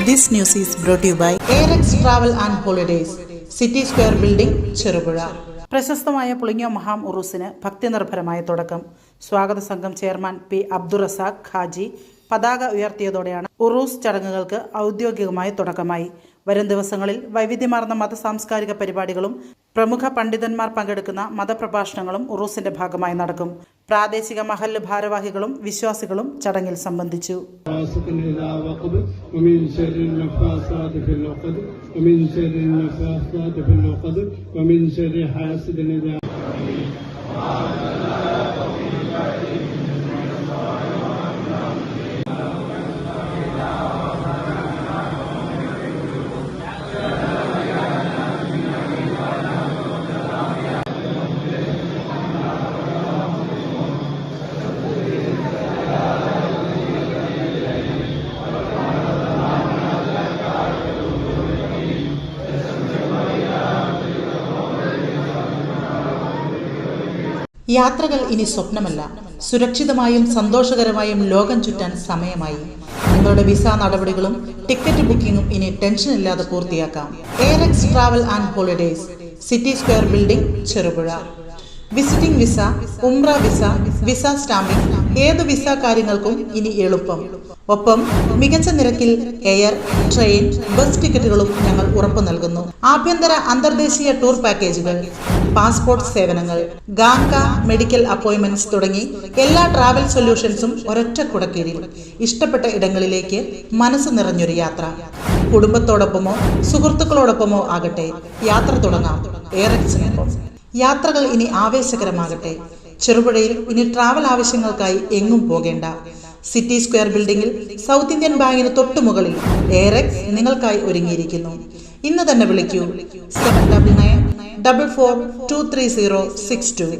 This news is brought to you by ARX Travel and Holidays, City Square Building, Cherupuzha. പ്രശസ്തമായ പുളിങ്ങോ മഹാം ഉറൂസിന് ഭക്തിനിർഭരമായ തുടക്കം. സ്വാഗത സംഘം chairman P Abdul Razak Khaji പതാക ഉയർത്തിയതോടെയാണ് ഉറൂസ് ചടങ്ങുകൾക്ക് ഔദ്യോഗികമായ തുടക്കമായി. വരും ദിവസങ്ങളിൽ വൈവിധ്യമാർന്ന മത സാംസ്കാരിക പരിപാടികളും പ്രമുഖ പണ്ഡിതന്മാർ പങ്കെടുക്കുന്ന മതപ്രഭാഷണങ്ങളും ഉറൂസിന്റെ ഭാഗമായി നടക്കും. പ്രാദേശിക മഹല്ല് ഭാരവാഹികളും വിശ്വാസികളും ചടങ്ങിൽ സംബന്ധിച്ചു. യാത്രകൾ ഇനി സ്വപ്നമല്ല, സുരക്ഷിതമായും സന്തോഷകരമായും ലോകം ചുറ്റാൻ സമയമായി. നിങ്ങളുടെ വിസ നടപടികളും ടിക്കറ്റ് ബുക്കിംഗും ഇനി ടെൻഷൻ ഇല്ലാതെ പൂർത്തിയാക്കാം. ARX travel and holidays, city square building, Cherupuzha. Visiting visa, Umrah visa, visa stamping, ഏത് വിസ കാര്യങ്ങൾക്കും ഇനി എളുപ്പം. ഒപ്പം മികച്ച നിരക്കിൽ എയർ, ട്രെയിൻ, ബസ് ടിക്കറ്റുകളും ഞങ്ങൾ ഉറപ്പു നൽകുന്നു. ആഭ്യന്തര അന്തർദേശീയ ടൂർ പാക്കേജുകൾ, പാസ്പോർട്ട് സേവനങ്ങൾ, ഗാങ്ക മെഡിക്കൽ അപ്പോയിന്റ്മെന്റ്സ് തുടങ്ങി എല്ലാ ട്രാവൽ സൊല്യൂഷൻസും ഒരൊറ്റ കുടക്കീഴിൽ. ഇഷ്ടപ്പെട്ട ഇടങ്ങളിലേക്ക് മനസ്സ് നിറഞ്ഞൊരു യാത്ര. കുടുംബത്തോടൊപ്പമോ സുഹൃത്തുക്കളോടൊപ്പമോ ആകട്ടെ, യാത്ര തുടങ്ങാം ARXനൊപ്പം. യാത്രകൾ ഇനി ആവേശകരമാകട്ടെ. ചെറുപുഴയിൽ ഇനി ട്രാവൽ ആവശ്യങ്ങൾക്കായി എങ്ങും പോകേണ്ട. സിറ്റി സ്ക്വയർ ബിൽഡിംഗിൽ സൗത്ത് ഇന്ത്യൻ ബാങ്കിന് തൊട്ടുമുകളിൽ ARX നിങ്ങൾക്കായി ഒരുങ്ങിയിരിക്കുന്നു. ഇന്ന് തന്നെ വിളിക്കൂ 7994423062.